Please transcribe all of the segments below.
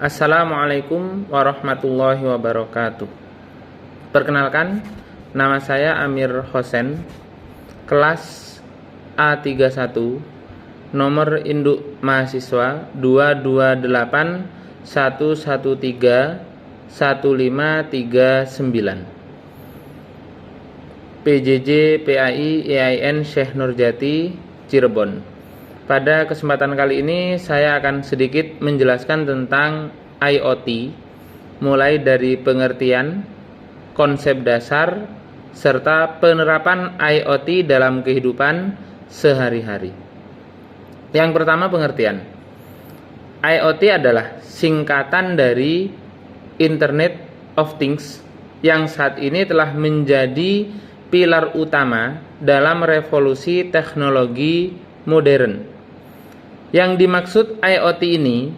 Assalamualaikum warahmatullahi wabarakatuh. Perkenalkan, nama saya Amir Hosen, kelas A31, nomor induk mahasiswa 2281131131539. PJJ PAI EAIN Syekh Nurjati, Cirebon. Pada kesempatan kali ini saya akan sedikit menjelaskan tentang IoT, mulai dari pengertian, konsep dasar, serta penerapan IoT dalam kehidupan sehari-hari. Yang pertama, pengertian. IoT adalah singkatan dari Internet of Things yang saat ini telah menjadi pilar utama dalam revolusi teknologi modern. Yang dimaksud IoT ini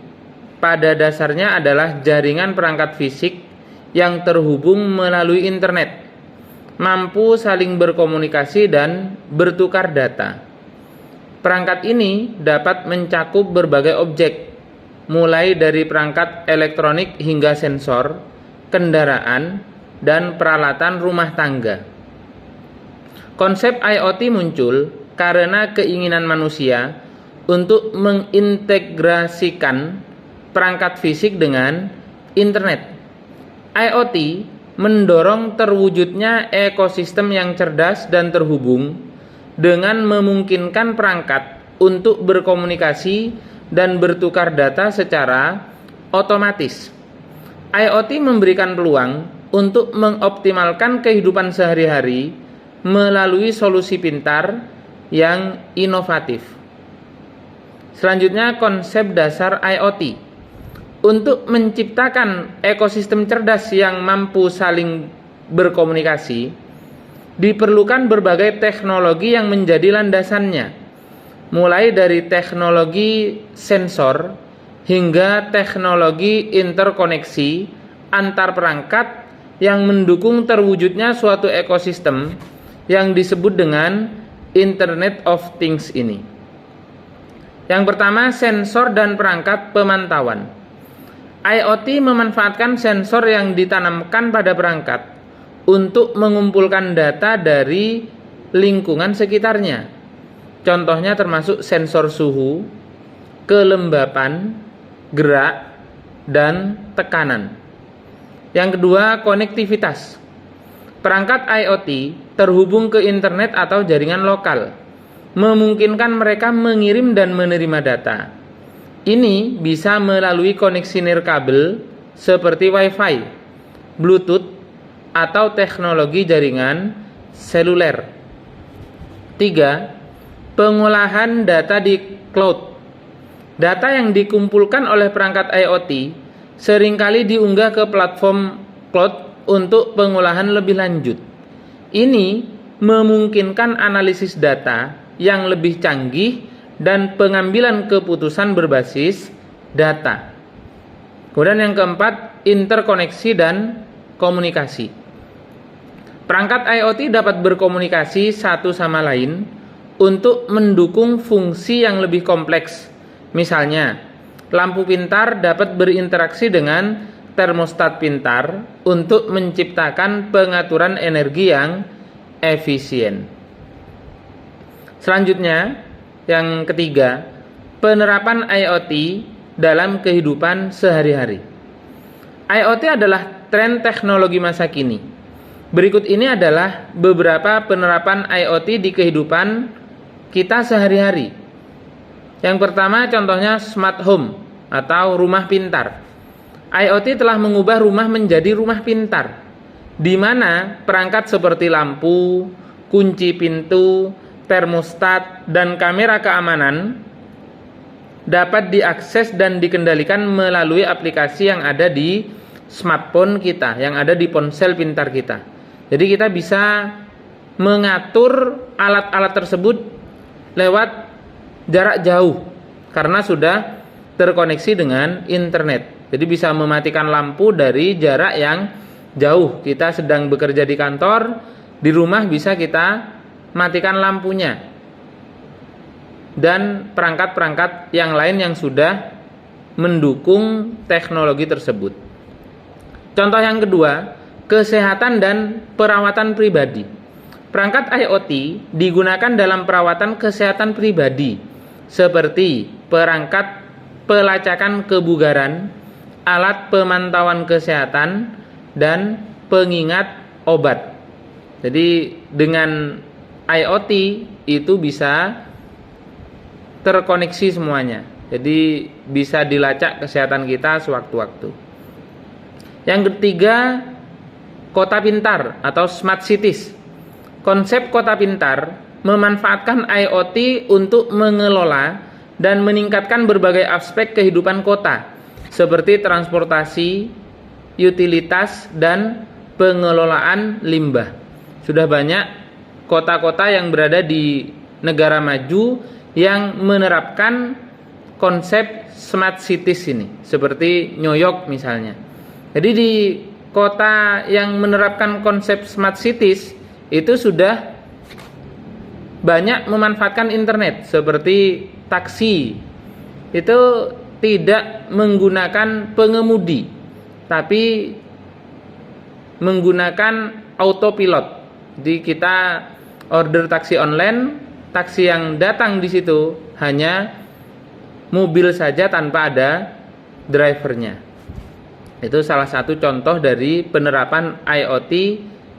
pada dasarnya adalah jaringan perangkat fisik yang terhubung melalui internet, mampu saling berkomunikasi dan bertukar data. Perangkat ini dapat mencakup berbagai objek, mulai dari perangkat elektronik hingga sensor, kendaraan, dan peralatan rumah tangga. Konsep IoT muncul karena keinginan manusia untuk mengintegrasikan perangkat fisik dengan internet. IoT mendorong terwujudnya ekosistem yang cerdas dan terhubung dengan memungkinkan perangkat untuk berkomunikasi dan bertukar data secara otomatis. IoT memberikan peluang untuk mengoptimalkan kehidupan sehari-hari melalui solusi pintar yang inovatif. Selanjutnya, konsep dasar IoT. Untuk menciptakan ekosistem cerdas yang mampu saling berkomunikasi, diperlukan berbagai teknologi yang menjadi landasannya, mulai dari teknologi sensor hingga teknologi interkoneksi antar perangkat yang mendukung terwujudnya suatu ekosistem yang disebut dengan Internet of Things ini. Yang pertama, sensor dan perangkat pemantauan. IoT memanfaatkan sensor yang ditanamkan pada perangkat untuk mengumpulkan data dari lingkungan sekitarnya. Contohnya termasuk sensor suhu, kelembapan, gerak, dan tekanan. Yang kedua, konektivitas. Perangkat IoT terhubung ke internet atau jaringan lokal, memungkinkan mereka mengirim dan menerima data. Ini bisa melalui koneksi nirkabel seperti Wi-Fi, Bluetooth, atau teknologi jaringan seluler. 3. Pengolahan data di cloud. Data yang dikumpulkan oleh perangkat IoT seringkali diunggah ke platform cloud untuk pengolahan lebih lanjut. Ini memungkinkan analisis data yang lebih canggih dan pengambilan keputusan berbasis data. Kemudian yang keempat, interkoneksi dan komunikasi. Perangkat IoT dapat berkomunikasi satu sama lain untuk mendukung fungsi yang lebih kompleks. Misalnya, lampu pintar dapat berinteraksi dengan termostat pintar untuk menciptakan pengaturan energi yang efisien. Selanjutnya, yang ketiga, penerapan IoT dalam kehidupan sehari-hari. IoT adalah tren teknologi masa kini. Berikut ini adalah beberapa penerapan IoT di kehidupan kita sehari-hari. Yang pertama, contohnya smart home atau rumah pintar. IoT telah mengubah rumah menjadi rumah pintar, di mana perangkat seperti lampu, kunci pintu, termostat, dan kamera keamanan dapat diakses dan dikendalikan melalui aplikasi yang ada di smartphone kita, yang ada di ponsel pintar kita. Jadi kita bisa mengatur alat-alat tersebut lewat jarak jauh karena sudah terkoneksi dengan internet. Jadi bisa mematikan lampu dari jarak yang jauh. Kita sedang bekerja di kantor, di rumah bisa kita matikan lampunya. Dan perangkat-perangkat yang lain yang sudah mendukung teknologi tersebut. Contoh yang kedua, kesehatan dan perawatan pribadi. Perangkat IoT digunakan dalam perawatan kesehatan pribadi seperti perangkat pelacakan kebugaran, alat pemantauan kesehatan, dan pengingat obat. Jadi dengan IoT itu bisa terkoneksi semuanya. Jadi bisa dilacak kesehatan kita sewaktu-waktu. Yang ketiga, kota pintar atau smart cities. Konsep kota pintar memanfaatkan IoT untuk mengelola dan meningkatkan berbagai aspek kehidupan kota seperti transportasi, utilitas, dan pengelolaan limbah. Sudah banyak kota-kota yang berada di negara maju yang menerapkan konsep smart cities ini, seperti New York misalnya. Jadi di kota yang menerapkan konsep smart cities itu sudah banyak memanfaatkan internet, seperti taksi itu tidak menggunakan pengemudi tapi menggunakan autopilot. Jadi kita order taksi online, taksi yang datang di situ hanya mobil saja tanpa ada drivernya. Itu salah satu contoh dari penerapan IoT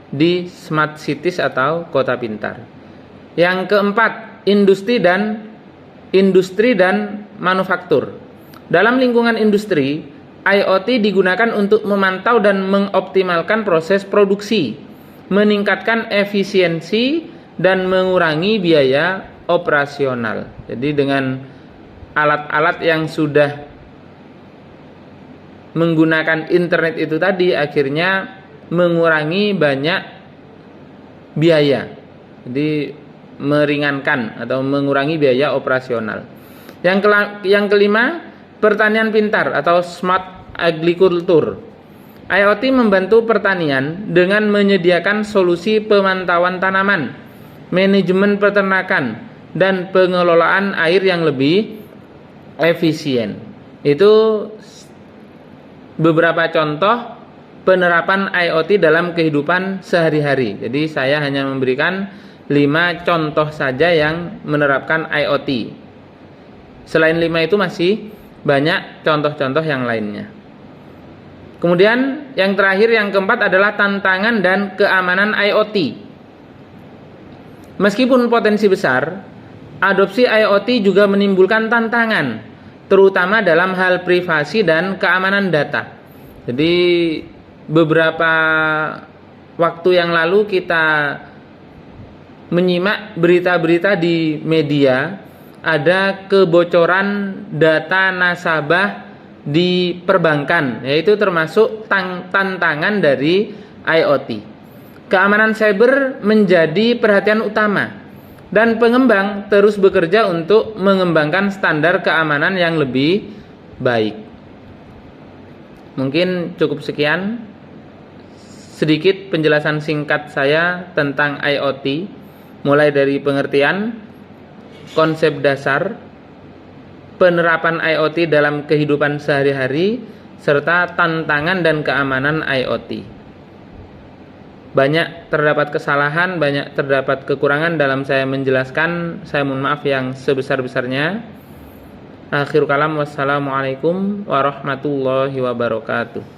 di smart cities atau kota pintar. Yang keempat, industri dan manufaktur. Dalam lingkungan industri, IoT digunakan untuk memantau dan mengoptimalkan proses produksi, meningkatkan efisiensi, dan mengurangi biaya operasional. Jadi dengan alat-alat yang sudah menggunakan internet itu tadi, akhirnya mengurangi banyak biaya. Jadi meringankan atau mengurangi biaya operasional. Yang kelima, pertanian pintar atau smart agriculture. IoT membantu pertanian dengan menyediakan solusi pemantauan tanaman, manajemen peternakan, dan pengelolaan air yang lebih efisien. Itu beberapa contoh penerapan IoT dalam kehidupan sehari-hari. Jadi saya hanya memberikan 5 contoh saja yang menerapkan IoT. Selain 5 itu masih banyak contoh-contoh yang lainnya. Kemudian yang terakhir, yang keempat adalah tantangan dan keamanan IoT. Meskipun potensi besar, adopsi IoT juga menimbulkan tantangan, terutama dalam hal privasi dan keamanan data. Jadi beberapa waktu yang lalu kita menyimak berita-berita di media, ada kebocoran data nasabah di perbankan, yaitu termasuk tantangan dari IoT. Keamanan cyber menjadi perhatian utama, dan pengembang terus bekerja untuk mengembangkan standar keamanan yang lebih baik. Mungkin cukup sekian sedikit penjelasan singkat saya tentang IoT, mulai dari pengertian, konsep dasar, penerapan IoT dalam kehidupan sehari-hari, serta tantangan dan keamanan IoT. Banyak terdapat kesalahan, banyak terdapat kekurangan dalam saya menjelaskan. Saya mohon maaf yang sebesar-besarnya. Akhir kalam, wassalamualaikum warahmatullahi wabarakatuh.